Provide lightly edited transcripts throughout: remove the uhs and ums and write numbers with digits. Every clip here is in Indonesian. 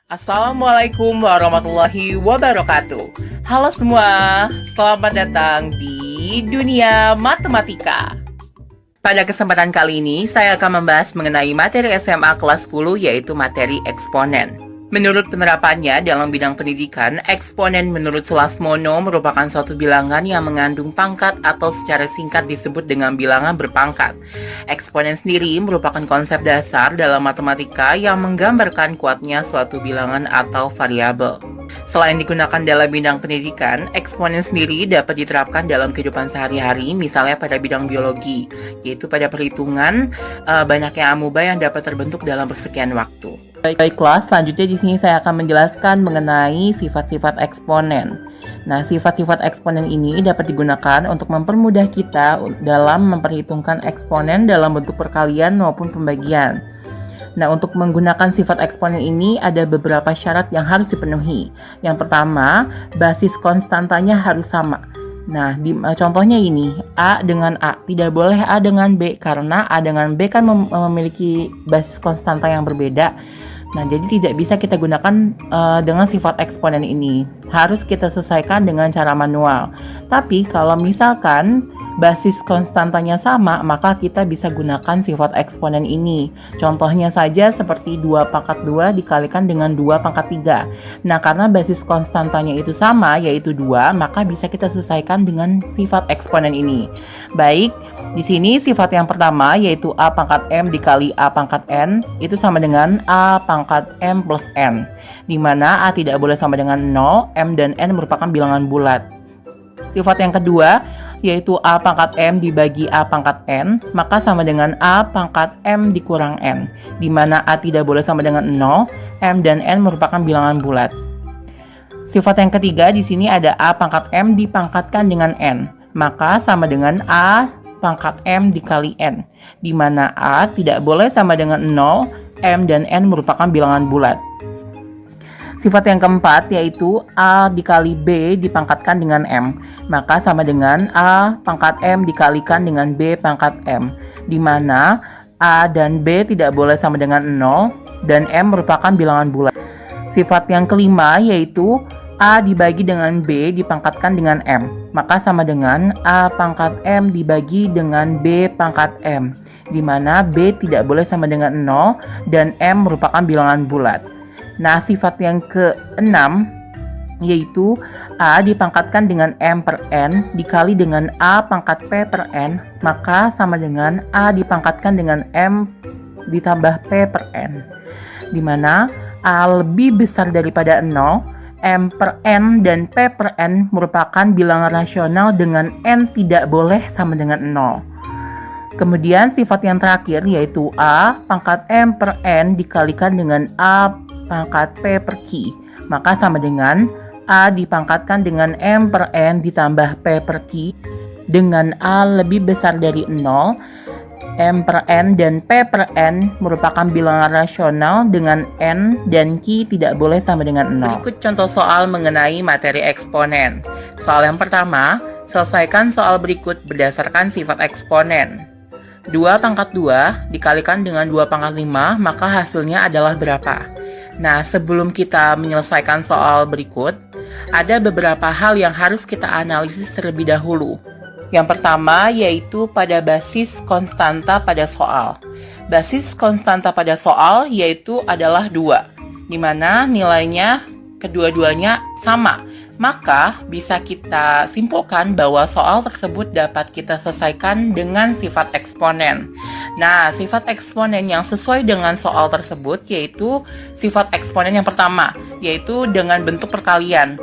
Assalamualaikum warahmatullahi wabarakatuh. Halo semua, selamat datang di dunia matematika. Pada kesempatan kali ini, saya akan membahas mengenai materi SMA kelas 10, yaitu materi eksponen. Menurut penerapannya dalam bidang pendidikan, eksponen menurut Sulasmono merupakan suatu bilangan yang mengandung pangkat atau secara singkat disebut dengan bilangan berpangkat. Eksponen sendiri merupakan konsep dasar dalam matematika yang menggambarkan kuatnya suatu bilangan atau variabel. Selain digunakan dalam bidang pendidikan, eksponen sendiri dapat diterapkan dalam kehidupan sehari-hari, misalnya pada bidang biologi, yaitu pada perhitungan banyaknya amuba yang dapat terbentuk dalam persekian waktu. Baiklah, selanjutnya di sini saya akan menjelaskan mengenai sifat-sifat eksponen. Nah, sifat-sifat eksponen ini dapat digunakan untuk mempermudah kita dalam memperhitungkan eksponen dalam bentuk perkalian maupun pembagian. Nah, untuk menggunakan sifat eksponen ini ada beberapa syarat yang harus dipenuhi. Yang pertama, basis konstantanya harus sama. Nah, contohnya ini, A dengan A. Tidak boleh A dengan B, karena A dengan B kan memiliki basis konstanta yang berbeda. Nah, jadi tidak bisa kita gunakan dengan sifat eksponen ini. Harus kita selesaikan dengan cara manual. Tapi kalau misalkan basis konstantanya sama, maka kita bisa gunakan sifat eksponen ini. Contohnya saja seperti 2 pangkat 2 dikalikan dengan 2 pangkat 3. Nah, karena basis konstantanya itu sama, yaitu 2, maka bisa kita selesaikan dengan sifat eksponen ini. Baik, di sini sifat yang pertama yaitu A pangkat M dikali A pangkat N itu sama dengan A pangkat M plus N, di mana A tidak boleh sama dengan 0, M dan N merupakan bilangan bulat. Sifat yang kedua yaitu A pangkat M dibagi A pangkat N, maka sama dengan A pangkat M dikurang N, di mana A tidak boleh sama dengan 0, M dan N merupakan bilangan bulat. Sifat yang ketiga di sini ada A pangkat M dipangkatkan dengan N, maka sama dengan A pangkat M dikali N, di mana A tidak boleh sama dengan 0, M dan N merupakan bilangan bulat. Sifat yang keempat yaitu A dikali B dipangkatkan dengan M, maka sama dengan A pangkat M dikalikan dengan B pangkat M, di mana A dan B tidak boleh sama dengan 0 dan M merupakan bilangan bulat. Sifat yang kelima yaitu A dibagi dengan B dipangkatkan dengan M, maka sama dengan A pangkat M dibagi dengan B pangkat M, di mana B tidak boleh sama dengan 0 dan M merupakan bilangan bulat. Nah, sifat yang keenam yaitu A dipangkatkan dengan M per N dikali dengan A pangkat P per N, maka sama dengan A dipangkatkan dengan M ditambah P per N, di mana A lebih besar daripada 0, M per N dan P per N merupakan bilangan rasional dengan N tidak boleh sama dengan 0. Kemudian sifat yang terakhir yaitu A pangkat M per N dikalikan dengan A pangkat P per Q, maka sama dengan A dipangkatkan dengan M per N ditambah P per Q dengan A lebih besar dari 0, M per N dan P per N merupakan bilangan rasional dengan N dan Q tidak boleh sama dengan 0. Berikut contoh soal mengenai materi eksponen. Soal yang pertama, selesaikan soal berikut berdasarkan sifat eksponen. 2 pangkat 2 dikalikan dengan 2 pangkat 5, maka hasilnya adalah berapa? Nah, sebelum kita menyelesaikan soal berikut, ada beberapa hal yang harus kita analisis terlebih dahulu. Yang pertama yaitu pada basis konstanta pada soal. Basis konstanta pada soal yaitu adalah 2, di mana nilainya kedua-duanya sama. Maka bisa kita simpulkan bahwa soal tersebut dapat kita selesaikan dengan sifat eksponen. Nah, sifat eksponen yang sesuai dengan soal tersebut yaitu sifat eksponen yang pertama, yaitu dengan bentuk perkalian.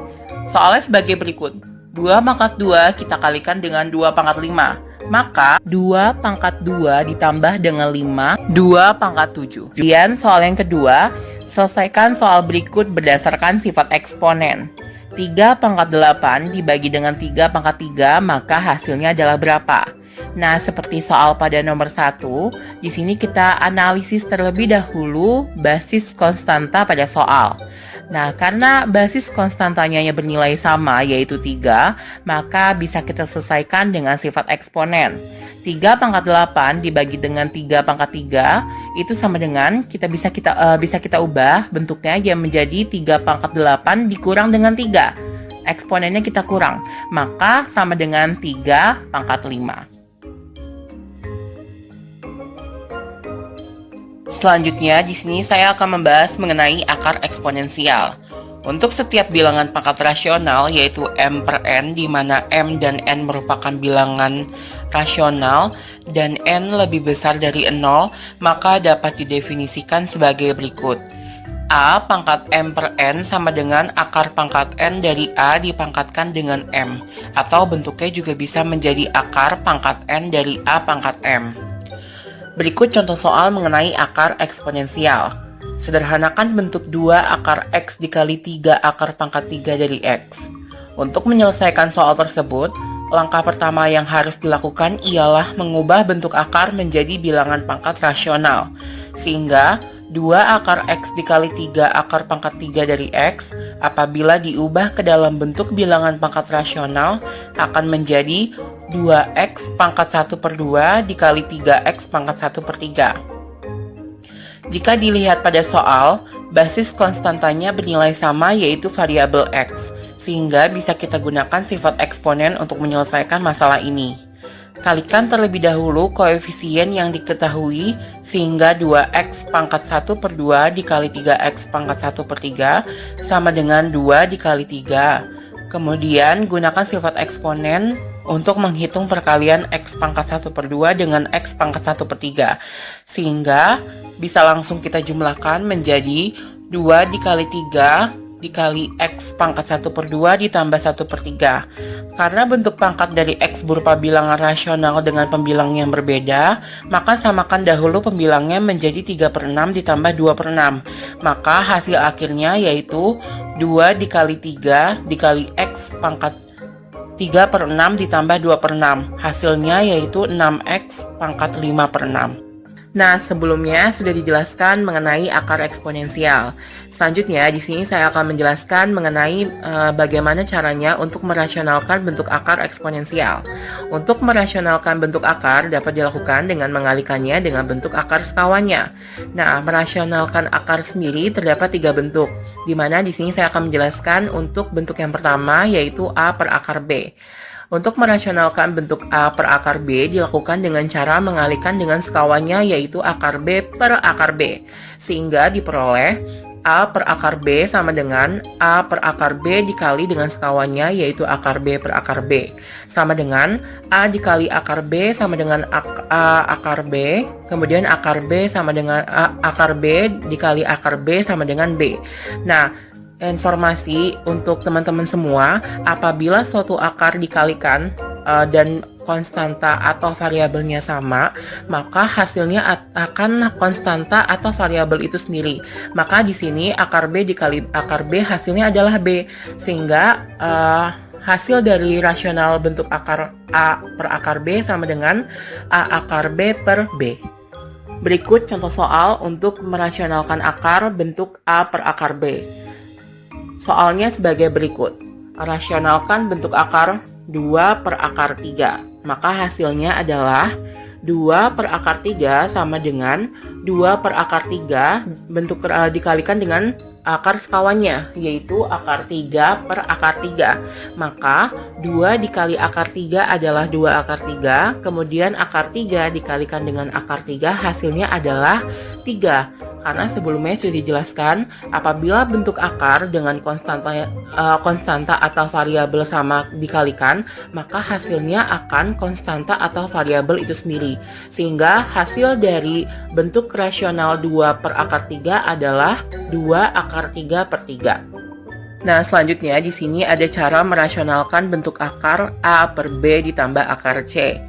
Soalnya sebagai berikut. 2 pangkat 2 kita kalikan dengan 2 pangkat 5. Maka 2 pangkat 2 ditambah dengan 5, 2 pangkat 7. Kemudian soal yang kedua, selesaikan soal berikut berdasarkan sifat eksponen. 3 pangkat 8 dibagi dengan 3 pangkat 3, maka hasilnya adalah berapa? Nah, seperti soal pada nomor 1, di sini kita analisis terlebih dahulu basis konstanta pada soal. Nah, karena basis konstantanya bernilai sama yaitu 3, maka bisa kita selesaikan dengan sifat eksponen. 3 pangkat 8 dibagi dengan 3 pangkat 3 itu sama dengan bisa kita ubah bentuknya yang menjadi 3 pangkat 8 dikurang dengan 3. Eksponennya kita kurang, maka sama dengan 3 pangkat 5. Selanjutnya, di sini saya akan membahas mengenai akar eksponensial. Untuk setiap bilangan pangkat rasional, yaitu m per n, di mana m dan n merupakan bilangan rasional dan n lebih besar dari 0, maka dapat didefinisikan sebagai berikut. A pangkat m per n sama dengan akar pangkat n dari a dipangkatkan dengan m, atau bentuknya juga bisa menjadi akar pangkat n dari a pangkat m. Berikut contoh soal mengenai akar eksponensial. Sederhanakan bentuk 2 akar x dikali 3 akar pangkat 3 dari x. Untuk menyelesaikan soal tersebut, langkah pertama yang harus dilakukan ialah mengubah bentuk akar menjadi bilangan pangkat rasional. Sehingga 2 akar x dikali 3 akar pangkat 3 dari x apabila diubah ke dalam bentuk bilangan pangkat rasional akan menjadi 2x pangkat 1 per 2 dikali 3x pangkat 1 per 3. Jika dilihat pada soal, basis konstantanya bernilai sama yaitu variabel x, sehingga bisa kita gunakan sifat eksponen untuk menyelesaikan masalah ini. Kalikan terlebih dahulu koefisien yang diketahui sehingga 2x pangkat 1 per 2 dikali 3x pangkat 1 per 3 sama dengan 2 dikali 3. Kemudian gunakan sifat eksponen untuk menghitung perkalian x pangkat 1 per 2 dengan x pangkat 1 per 3. Sehingga bisa langsung kita jumlahkan menjadi 2 dikali 3 dikali x pangkat 1 per 2 ditambah 1 per 3. Karena bentuk pangkat dari x berupa bilangan rasional dengan pembilang yang berbeda, maka samakan dahulu pembilangnya menjadi 3 per 6 ditambah 2 per 6. Maka hasil akhirnya yaitu 2 dikali 3 dikali x pangkat 3 per 6 ditambah 2 per 6. Hasilnya yaitu 6x pangkat 5 per 6. Nah, sebelumnya sudah dijelaskan mengenai akar eksponensial. Selanjutnya, di sini saya akan menjelaskan mengenai bagaimana caranya untuk merasionalkan bentuk akar eksponensial. Untuk merasionalkan bentuk akar dapat dilakukan dengan mengalihkannya dengan bentuk akar sekawannya. Nah, merasionalkan akar sendiri terdapat 3 bentuk, di mana di sini saya akan menjelaskan untuk bentuk yang pertama yaitu A per akar B. Untuk merasionalkan bentuk A per akar B dilakukan dengan cara mengalihkan dengan sekawannya yaitu akar B per akar B. Sehingga diperoleh A per akar B sama dengan A per akar B dikali dengan sekawannya yaitu akar B per akar B. Sama dengan A dikali akar B sama dengan A akar B. Kemudian akar B sama dengan akar B dikali akar B sama dengan B. Nah, informasi untuk teman-teman semua, apabila suatu akar dikalikan dan konstanta atau variabelnya sama, maka hasilnya akan konstanta atau variabel itu sendiri. Maka di sini akar B dikali akar B hasilnya adalah B, sehingga hasil dari rasional bentuk akar A per akar B sama dengan A akar B per B. Berikut contoh soal untuk merasionalkan akar bentuk A per akar B. Soalnya sebagai berikut. Rasionalkan bentuk akar 2 per akar 3. Maka hasilnya adalah 2 per akar 3 sama dengan 2 per akar 3 bentuk dikalikan dengan akar sekawannya, yaitu akar 3 per akar 3. Maka 2 dikali akar 3 adalah 2 akar 3. Kemudian akar 3 dikalikan dengan akar 3 hasilnya adalah 3. Karena sebelumnya sudah dijelaskan, apabila bentuk akar dengan konstanta atau variabel sama dikalikan, maka hasilnya akan konstanta atau variabel itu sendiri. Sehingga hasil dari bentuk rasional 2 per akar 3 adalah 2 akar 3 per 3. Nah, selanjutnya di sini ada cara merasionalkan bentuk akar A per B ditambah akar C.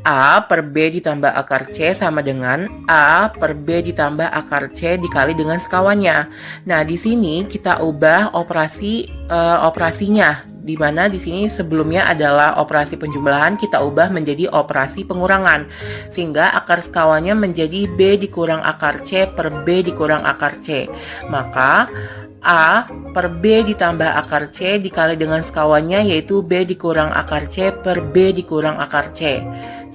A per B ditambah akar C sama dengan A per B ditambah akar C dikali dengan sekawannya. Nah, di sini kita ubah operasinya, di mana di sini sebelumnya adalah operasi penjumlahan, kita ubah menjadi operasi pengurangan, sehingga akar sekawannya menjadi B dikurang akar C per B dikurang akar C. Maka A per B ditambah akar C dikali dengan sekawannya yaitu B dikurang akar C per B dikurang akar C.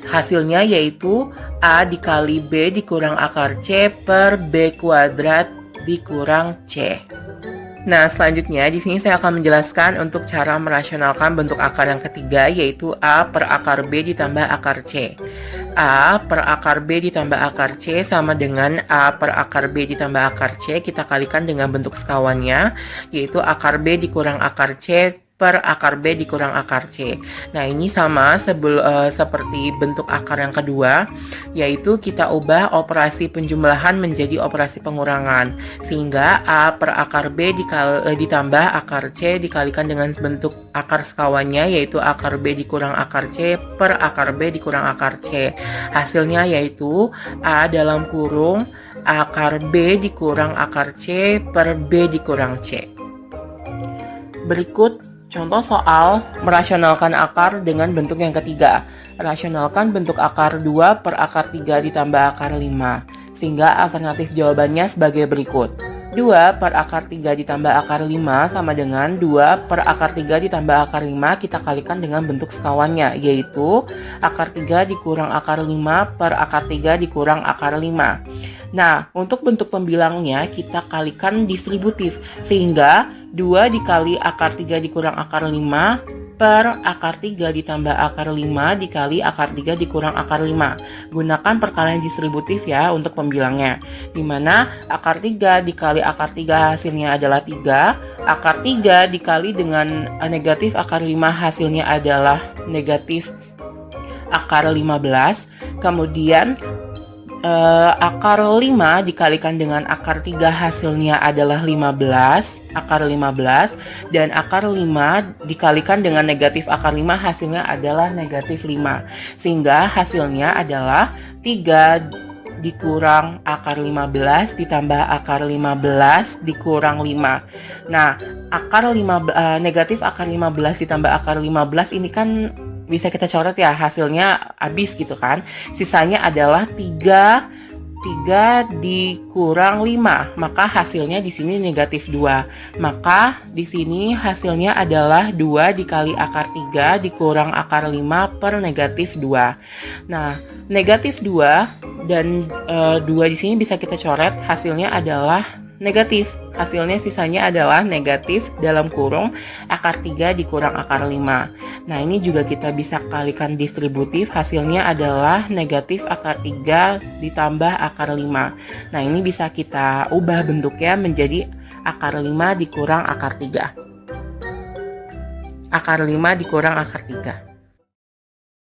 Hasilnya yaitu A dikali B dikurang akar C per B kuadrat dikurang C. Nah, selanjutnya di sini saya akan menjelaskan untuk cara merasionalkan bentuk akar yang ketiga yaitu A per akar B ditambah akar C. A per akar B ditambah akar C sama dengan A per akar B ditambah akar C. Kita kalikan dengan bentuk sekawannya yaitu akar B dikurang akar C per akar B dikurang akar C. Nah, ini sama seperti bentuk akar yang kedua, yaitu kita ubah operasi penjumlahan menjadi operasi pengurangan. Sehingga A per akar B ditambah akar C dikalikan dengan bentuk akar sekawannya, yaitu akar B dikurang akar C per akar B dikurang akar C. Hasilnya yaitu A dalam kurung akar B dikurang akar C per B dikurang C. Berikut contoh soal merasionalkan akar dengan bentuk yang ketiga. Rasionalkan bentuk akar 2 per akar 3 ditambah akar 5. Sehingga alternatif jawabannya sebagai berikut. 2 per akar 3 ditambah akar 5 sama dengan 2 per akar 3 ditambah akar 5 kita kalikan dengan bentuk sekawannya, yaitu akar 3 dikurang akar 5 per akar 3 dikurang akar 5. Nah, untuk bentuk pembilangnya kita kalikan distributif, sehingga 2 dikali akar 3 dikurang akar 5 per akar 3 ditambah akar 5 dikali akar 3 dikurang akar 5. Gunakan perkalian distributif ya untuk pembilangnya, dimana akar 3 dikali akar 3 hasilnya adalah 3, akar 3 dikali dengan negatif akar 5 hasilnya adalah negatif akar 15, kemudian akar 5 dikalikan dengan akar 3 hasilnya adalah 15, akar 15, dan akar 5 dikalikan dengan negatif akar 5 hasilnya adalah negatif 5. Sehingga hasilnya adalah 3 dikurang akar 15 ditambah akar 15 dikurang 5. Nah, negatif akar 15 ditambah akar 15 ini kan bisa kita coret ya, hasilnya habis gitu kan. Sisanya adalah 3 dikurang 5, maka hasilnya di sini negatif 2. Maka di sini hasilnya adalah 2 dikali akar 3 dikurang akar 5 per negatif 2. Nah, negatif 2 dan 2 di sini bisa kita coret, hasilnya adalah negatif. Hasilnya sisanya adalah negatif dalam kurung akar 3 dikurang akar 5. Nah, ini juga kita bisa kalikan distributif, hasilnya adalah negatif akar 3 ditambah akar 5. Nah, ini bisa kita ubah bentuknya menjadi akar 5 dikurang akar 3. Akar 5 dikurang akar 3.